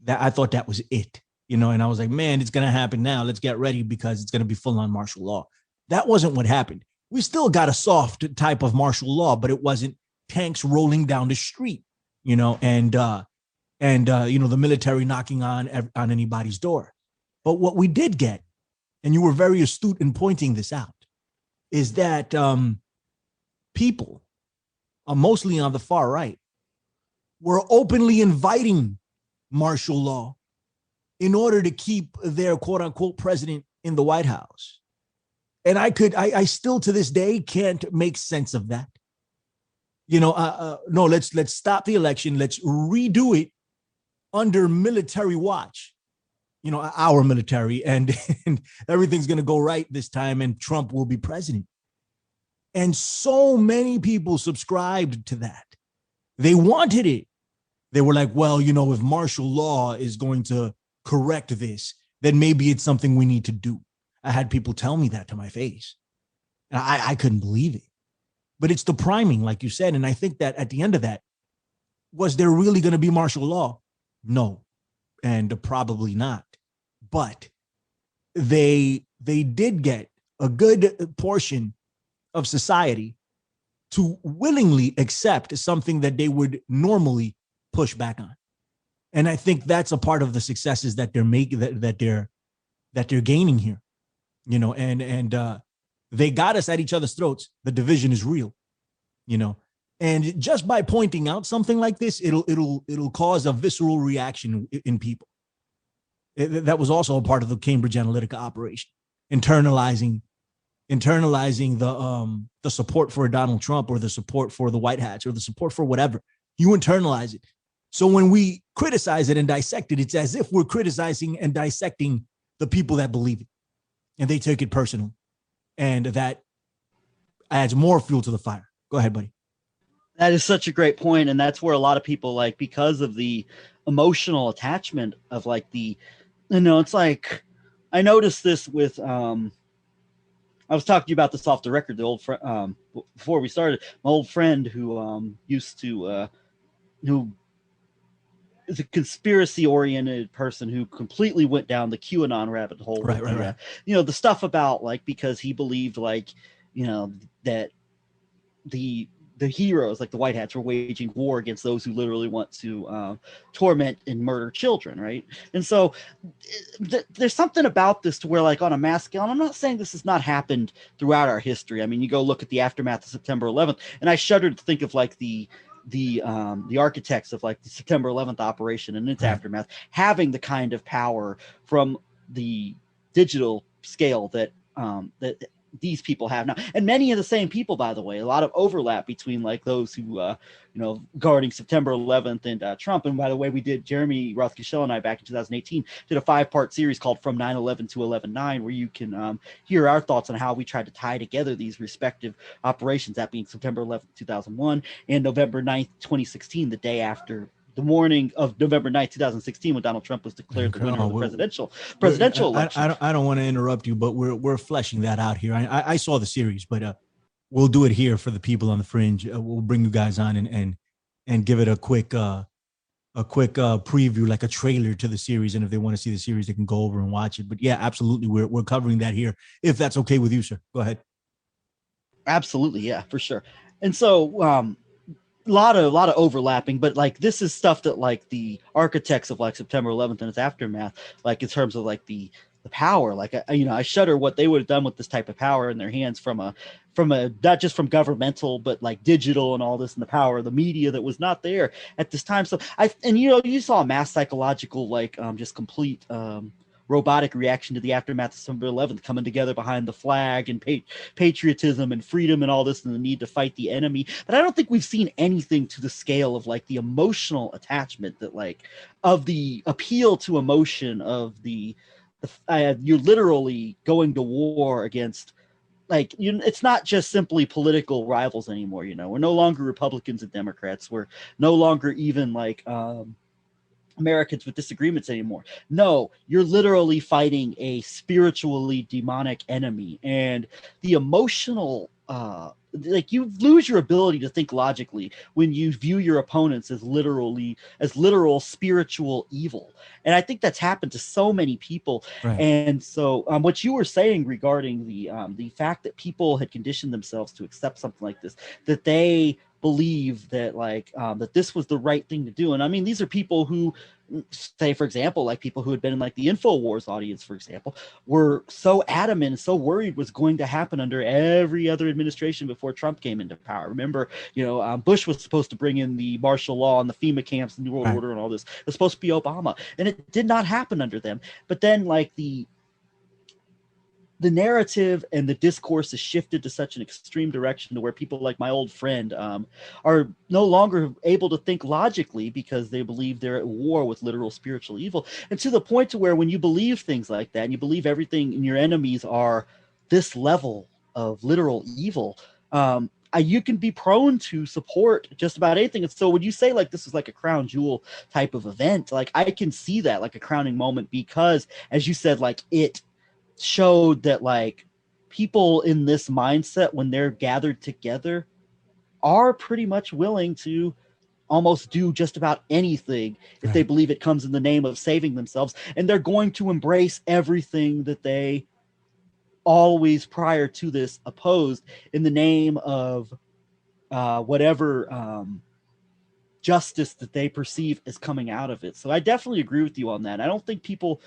B: And I was like, man, it's going to happen now. Let's get ready, because it's going to be full on martial law. That wasn't what happened. We still got a soft type of martial law, but it wasn't tanks rolling down the street, and the military knocking on anybody's door. But what we did get, and you were very astute in pointing this out, is that people, mostly on the far right, were openly inviting martial law in order to keep their quote unquote president in the White House. And I still to this day can't make sense of that. No, let's stop the election. Let's redo it under military watch, our military, and everything's going to go right this time, and Trump will be president. And so many people subscribed to that. They wanted it. They were like, well, if martial law is going to correct this, then maybe it's something we need to do. I had people tell me that to my face. And I couldn't believe it. But it's the priming, like you said. And I think that at the end of that, was there really going to be martial law? No, and probably not. But they did get a good portion of society to willingly accept something that they would normally push back on. And I think that's a part of the successes that they're making, that they're gaining here, and they got us at each other's throats. The division is real, and just by pointing out something like this, it'll cause a visceral reaction in people. That was also a part of the Cambridge Analytica operation, internalizing the support for Donald Trump, or the support for the White Hats, or the support for whatever. You internalize it. So when we criticize it and dissect it, it's as if we're criticizing and dissecting the people that believe it, and they take it personal, and that adds more fuel to the fire. Go ahead, buddy.
C: That is such a great point, and that's where a lot of people, like, because of the emotional attachment of like it's like, I noticed this with I was talking to you about this off the record. The old friend, before we started, my old friend who used to who is a conspiracy-oriented person who completely went down the QAnon rabbit hole.
B: Right.
C: The stuff about, like, because he believed, like, that the heroes, like the White Hats, were waging war against those who literally want to torment and murder children, right? And so there's something about this to where, like, on a mass scale, and I'm not saying this has not happened throughout our history. I mean, you go look at the aftermath of September 11th, and I shudder to think of, like, the architects of, like, the September 11th operation and its aftermath having the kind of power from the digital scale that these people have now. And many of the same people, by the way, a lot of overlap between, like, those who guarding September 11th and Trump. And by the way, we did, Jeremy Rothschild and I, back in 2018, did a 5-part series called From 9/11 to 11/9, where you can hear our thoughts on how we tried to tie together these respective operations, that being September 11th, 2001, and November 9th, 2016, the day after, the morning of November 9th, 2016, when Donald Trump was declared the winner of the presidential election.
B: I don't want to interrupt you, but we're fleshing that out here. I saw the series, but we'll do it here for the people on the Fringe. We'll bring you guys on and give it a quick preview, like a trailer to the series. And if they want to see the series, they can go over and watch it. But yeah, absolutely, we're covering that here, if that's okay with you, sir. Go ahead.
C: Absolutely, yeah, for sure. And so a lot of overlapping, but, like, this is stuff that, like, the architects of, like, September 11th and its aftermath, like, in terms of, like, the power, like, I shudder what they would have done with this type of power in their hands from a not just from governmental, but, like, digital and all this, and the power of the media that was not there at this time. So you saw a mass psychological, like, just complete robotic reaction to the aftermath of September 11th, coming together behind the flag and patriotism and freedom and all this, and the need to fight the enemy. But I don't think we've seen anything to the scale of, like, the emotional attachment that, like, of the appeal to emotion of you're literally going to war against, like, it's not just simply political rivals anymore. We're no longer Republicans and Democrats. We're no longer even, like, Americans with disagreements anymore. No, you're literally fighting a spiritually demonic enemy, and the emotional, like, you lose your ability to think logically when you view your opponents as literal spiritual evil. And I think that's happened to so many people.
B: Right.
C: And so what you were saying regarding the fact that people had conditioned themselves to accept something like this, that they believe that, like, that this was the right thing to do. And I mean, these are people who, say, for example, like, people who had been in, like, the InfoWars audience, for example, were so adamant and so worried was going to happen under every other administration before Trump came into power. Remember, Bush was supposed to bring in the martial law and the FEMA camps and New World Order and all this. It was supposed to be Obama, and it did not happen under them. But then, like, the narrative and the discourse has shifted to such an extreme direction to where people like my old friend are no longer able to think logically because they believe they're at war with literal spiritual evil. And to the point to where when you believe things like that and you believe everything in your enemies are this level of literal evil, you can be prone to support just about anything. And so when you say, like, this is like a crown jewel type of event, like, I can see that like a crowning moment because, as you said, like, it showed that, like, people in this mindset, when they're gathered together, are pretty much willing to almost do just about anything if they believe it comes in the name of saving themselves, and they're going to embrace everything that they always prior to this opposed in the name of whatever justice that they perceive as coming out of it. So I definitely agree with you on that. I don't think people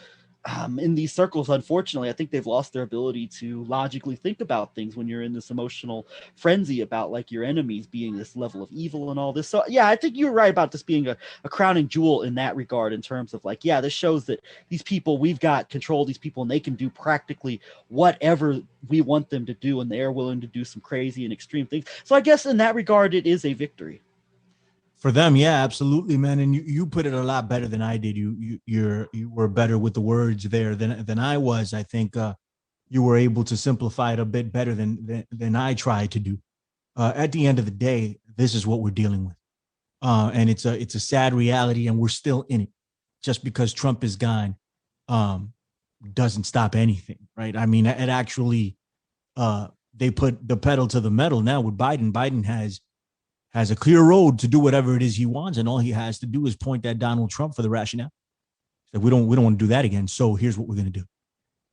C: in these circles, unfortunately, I think they've lost their ability to logically think about things when you're in this emotional frenzy about like your enemies being this level of evil and all this. So yeah, I think you're right about this being a crowning jewel in that regard, in terms of like, yeah, this shows that these people, we've got control of these people and they can do practically whatever we want them to do, and they're willing to do some crazy and extreme things. So I guess in that regard, it is a victory.
B: For them, yeah, absolutely, man. And you put it a lot better than I did. You were better with the words there than I was. I think you were able to simplify it a bit better than I tried to do. At the end of the day, this is what we're dealing with, and it's a sad reality, and we're still in it. Just because Trump is gone, doesn't stop anything, right? I mean, it actually they put the pedal to the metal now with Biden. Biden has a clear road to do whatever it is he wants, and all he has to do is point at Donald Trump for the rationale. So we don't want to do that again. So here's what we're going to do,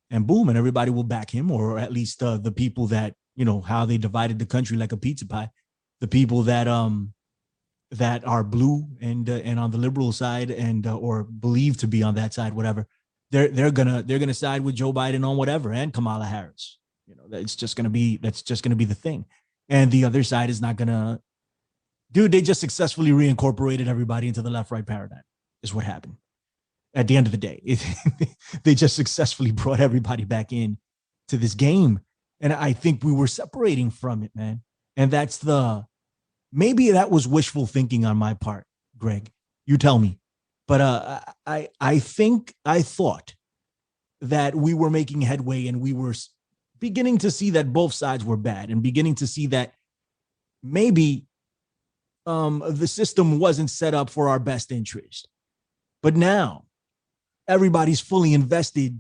B: and boom, and everybody will back him, or at least the people that, you know, how they divided the country like a pizza pie. The people that are blue and on the liberal side and or believed to be on that side, whatever, they're gonna side with Joe Biden on whatever, and Kamala Harris. You know, that's just gonna be the thing, and the other side is not gonna. Dude, they just successfully reincorporated everybody into the left-right paradigm, is what happened. At the end of the day, they just successfully brought everybody back in to this game. And I think we were separating from it, man. And maybe that was wishful thinking on my part, Greg. You tell me. But I thought that we were making headway, and we were beginning to see that both sides were bad, and beginning to see that maybe the system wasn't set up for our best interest. But now everybody's fully invested,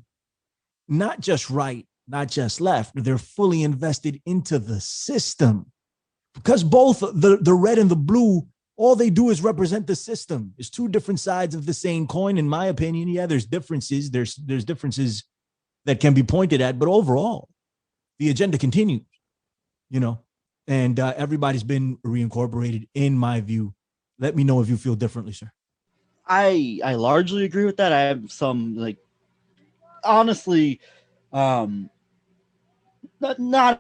B: not just right, not just left. They're fully invested into the system, because both the red and the blue, all they do is represent the system. It's two different sides of the same coin, in my opinion. Yeah, there's differences. There's differences that can be pointed at, but overall, the agenda continues, you know. And everybody's been reincorporated, in my view. Let me know if you feel differently, sir.
C: I largely agree with that. I have some, like, honestly, not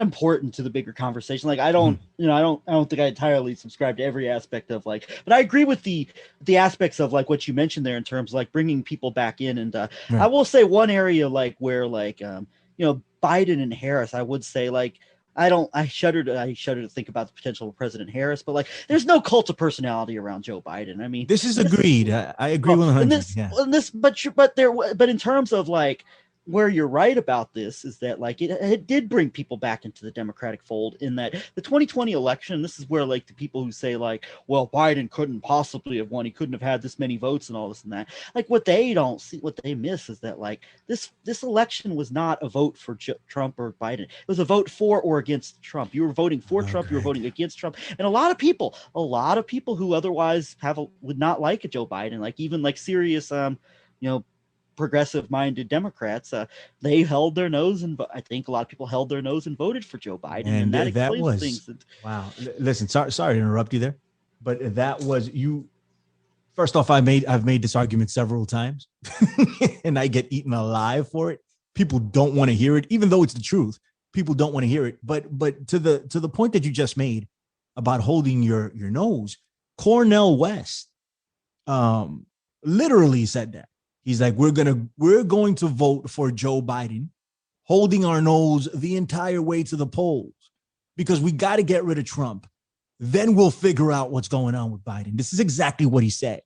C: important to the bigger conversation. Like, I don't think I entirely subscribe to every aspect of, like, but I agree with the aspects of, like, what you mentioned there in terms of, like, bringing people back in. And right. I will say one area, like, where, like, Biden and Harris, I would say, like, I shudder to think about the potential of President Harris, but, like, there's no cult of personality around Joe Biden. I mean,
B: this is agreed. I agree 100%.
C: But in terms of, like, where you're right about this is that, like, it did bring people back into the Democratic fold, in that the 2020 election, this is where, like, the people who say, like, well, Biden couldn't possibly have won, he couldn't have had this many votes and all this and that, like, what they don't see, what they miss is that, like, this election was not a vote for Trump or Biden. It was a vote for or against Trump. You were voting for Trump, you were voting against Trump. And a lot of people who otherwise would not like a Joe Biden, like, even, like, serious progressive-minded Democrats, they held their nose, and I think a lot of people held their nose and voted for Joe Biden, and that explains things.
B: Wow. Listen, sorry to interrupt you there, but that was you. First off, I've made this argument several times, and I get eaten alive for it. People don't want to hear it, even though it's the truth. People don't want to hear it. But to the point that you just made about holding your nose, Cornel West literally said that. He's like, we're going to vote for Joe Biden, holding our nose the entire way to the polls, because we got to get rid of Trump. Then we'll figure out what's going on with Biden. This is exactly what he said.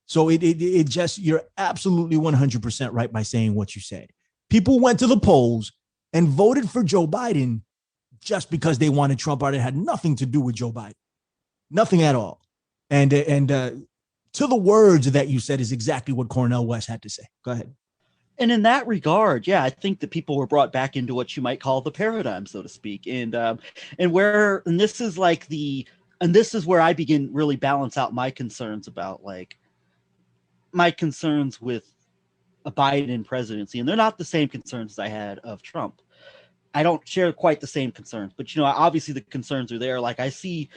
B: So it just, you're absolutely 100% right by saying what you said. People went to the polls and voted for Joe Biden just because they wanted Trump out. It had nothing to do with Joe Biden, nothing at all. And to the words that you said is exactly what Cornel West had to say. Go ahead.
C: And in that regard, yeah, I think that people were brought back into what you might call the paradigm, so to speak. And this is like the and this is where I begin really balance out my concerns about like my concerns with a Biden presidency, and they're not the same concerns as I had of Trump. I don't share quite the same concerns, but obviously the concerns are there. Like I see,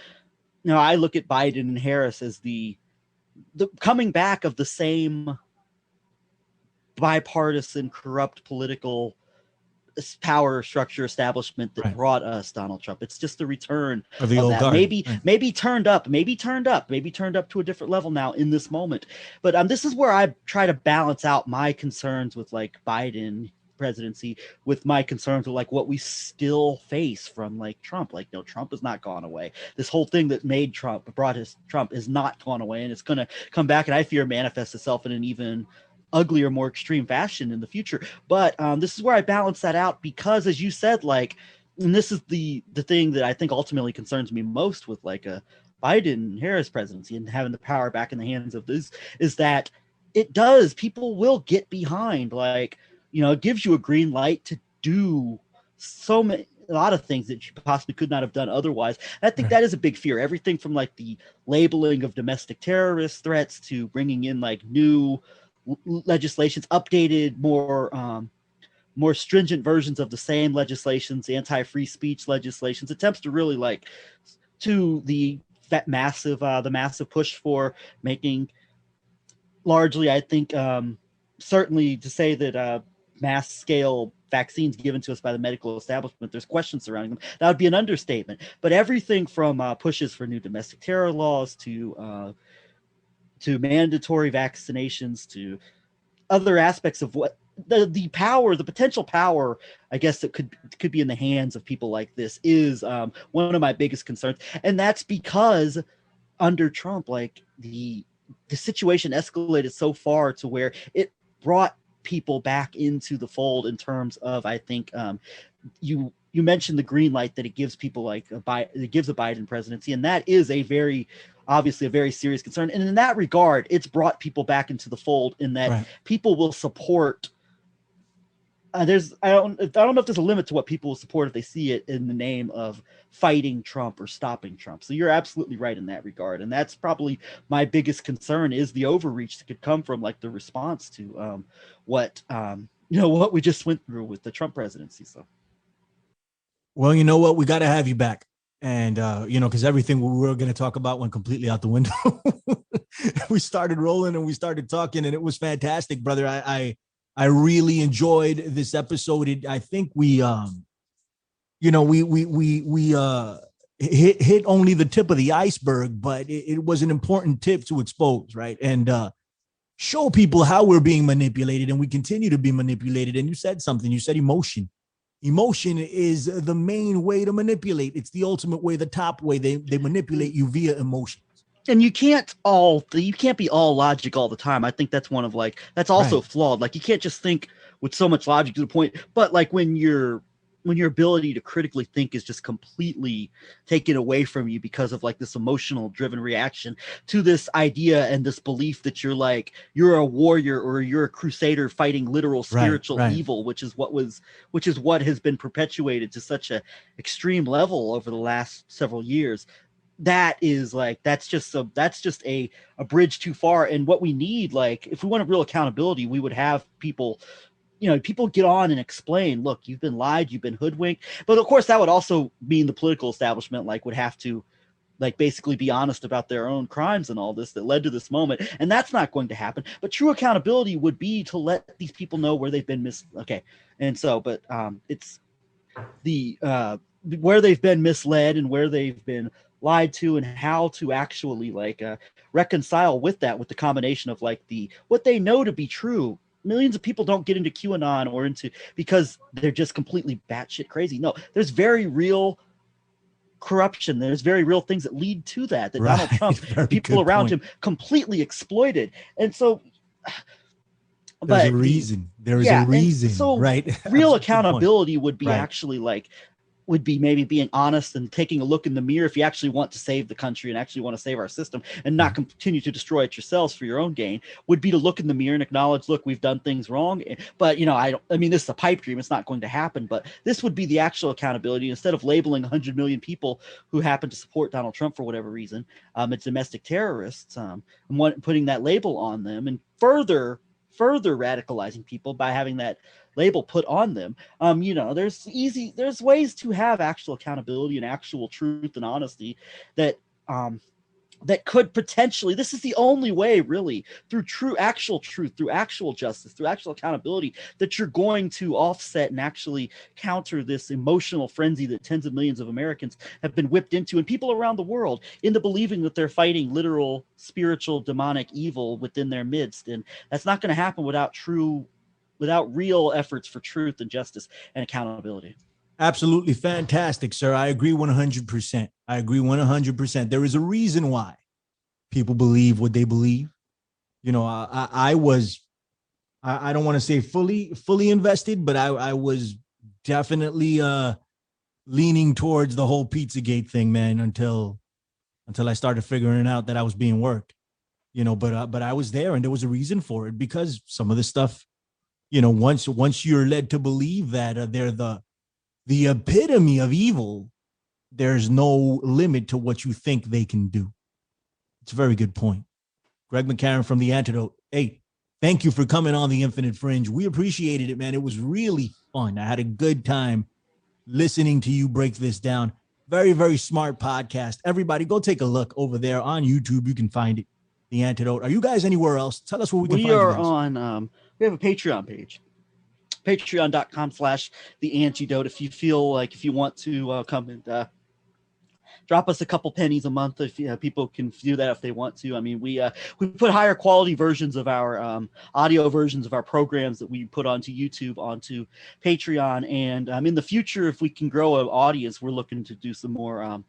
C: I look at Biden and Harris as the coming back of the same bipartisan, corrupt political power structure establishment that brought us Donald Trump. It's just the return
B: of the old guard.
C: Maybe turned up to a different level now in this moment. But this is where I try to balance out my concerns with like Biden presidency with my concerns with like what we still face from like Trump. Like, no, Trump has not gone away. This whole thing that made Trump is not gone away, and it's going to come back, and I fear manifest itself in an even uglier, more extreme fashion in the future. But this is where I balance that out, because as you said, like, and this is the thing that I think ultimately concerns me most with like a Biden Harris presidency and having the power back in the hands of this, is that people will get behind, like, it gives you a green light to do a lot of things that you possibly could not have done otherwise. And I think that is a big fear. Everything from like the labeling of domestic terrorist threats to bringing in like new legislations, updated, more stringent versions of the same legislations, anti-free speech legislations, attempts to really like to the massive push for making largely, I think, certainly to say that mass scale vaccines given to us by the medical establishment, there's questions surrounding them. That would be an understatement. But everything from pushes for new domestic terror laws to mandatory vaccinations to other aspects of what the potential power, I guess, that could be in the hands of people like this is one of my biggest concerns. And that's because under Trump, like the situation escalated so far to where it brought people back into the fold in terms of, I think, you mentioned the green light that it gives people like it gives a Biden presidency, and that is obviously a very serious concern. And in that regard, it's brought people back into the fold in that people will support. I don't know if there's a limit to what people will support if they see it in the name of fighting Trump or stopping Trump. So you're absolutely right in that regard. And that's probably my biggest concern, is the overreach that could come from like the response to what we just went through with the Trump presidency. So.
B: Well, you know what? We got to have you back. And, because everything we were going to talk about went completely out the window. We started rolling and we started talking, and it was fantastic, brother. I really enjoyed this episode. I think we hit only the tip of the iceberg, but it was an important tip to expose, right? And show people how we're being manipulated, and we continue to be manipulated. And you said something. You said emotion. Emotion is the main way to manipulate. It's the ultimate way, the top way. They manipulate you via emotion.
C: And you can't be all logic all the time. I think that's that's also flawed. Like, you can't just think with so much logic to the point, but like when your ability to critically think is just completely taken away from you because of like this emotional driven reaction to this idea and this belief that you're a warrior or you're a crusader fighting literal spiritual evil, which is what has been perpetuated to such a extreme level over the last several years. That's just a bridge too far. And what we need, like, if we want a real accountability, we would have people get on and explain, look, you've been lied, you've been hoodwinked. But of course, that would also mean the political establishment would have to basically be honest about their own crimes and all this that led to this moment. And that's not going to happen. But true accountability would be to let these people know where they've been it's where they've been misled and where they've been lied to, and how to actually reconcile with that, with the combination of what they know to be true. Millions of people don't get into QAnon because they're just completely batshit crazy. No, there's very real corruption. There's very real things that lead to that Donald Trump, people around him completely exploited. And so,
B: there's a reason. There is a reason,
C: so
B: right?
C: Real accountability would be actually would be maybe being honest and taking a look in the mirror if you actually want to save the country and actually want to save our system and not continue to destroy it yourselves for your own gain, would be to look in the mirror and acknowledge, look, we've done things wrong. But, I mean, this is a pipe dream. It's not going to happen, but this would be the actual accountability. Instead of labeling 100 million people who happen to support Donald Trump for whatever reason, as domestic terrorists, and putting that label on them and further radicalizing people by having that label put on them. There's ways to have actual accountability and actual truth and honesty that could potentially, this is the only way really, through actual truth, through actual justice, through actual accountability, that you're going to offset and actually counter this emotional frenzy that tens of millions of Americans have been whipped into, and people around the world, into believing that they're fighting literal spiritual demonic evil within their midst. And that's not going to happen without real efforts for truth and justice and accountability.
B: Absolutely fantastic, sir. I agree 100%. I agree 100%. There is a reason why people believe what they believe. I don't want to say fully invested, but I was definitely leaning towards the whole Pizzagate thing, man, until I started figuring out that I was being worked. But I was there, and there was a reason for it, because some of the stuff, once you're led to believe that they're the epitome of evil, there's no limit to what you think they can do. It's a very good point. Greg McCarron from The Antidote. Hey, thank you for coming on The Infinite Fringe. We appreciated it, man. It was really fun. I had a good time listening to you break this down. Very, very smart podcast. Everybody, go take a look over there on YouTube. You can find it. The Antidote. Are you guys anywhere else? Tell us where we can find you guys.
C: We are on, we have a Patreon page. Patreon.com/The Antidote. If you want to come and drop us a couple pennies a month, if people can do that if they want to. I mean, we put higher quality versions of our audio versions of our programs that we put onto YouTube, onto Patreon, and in the future, if we can grow an audience, we're looking to do some more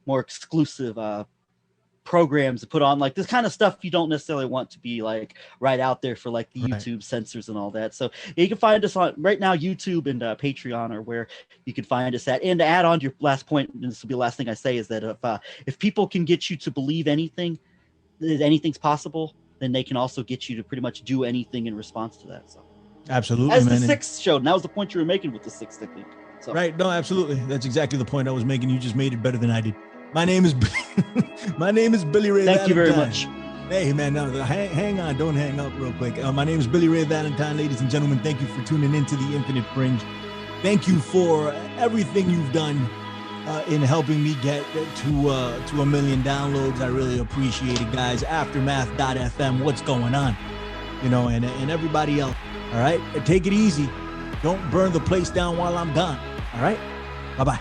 C: exclusive programs to put on, like this kind of stuff you don't necessarily want to be like right out there for like the YouTube censors and all that. So you can find us on right now, YouTube and Patreon are where you can find us at. And to add on to your last point, and this will be the last thing I say, is that if people can get you to believe anything, that anything's possible, then they can also get you to pretty much do anything in response to that. So
B: absolutely,
C: as
B: man.
C: the sixth showed, and that was the point you were making with the sixth technique. So.
B: Right. No, absolutely. That's exactly the point I was making. You just made it better than I did. My name is Billy Ray.
C: Thank you very much.
B: Hey, man, no, hang on. Don't hang up real quick. My name is Billy Ray Valentine. Ladies and gentlemen, thank you for tuning into The Infinite Fringe. Thank you for everything you've done in helping me get to 1 million downloads. I really appreciate it, guys. Aftermath.fm, what's going on? And everybody else. All right? Take it easy. Don't burn the place down while I'm gone. All right? Bye-bye.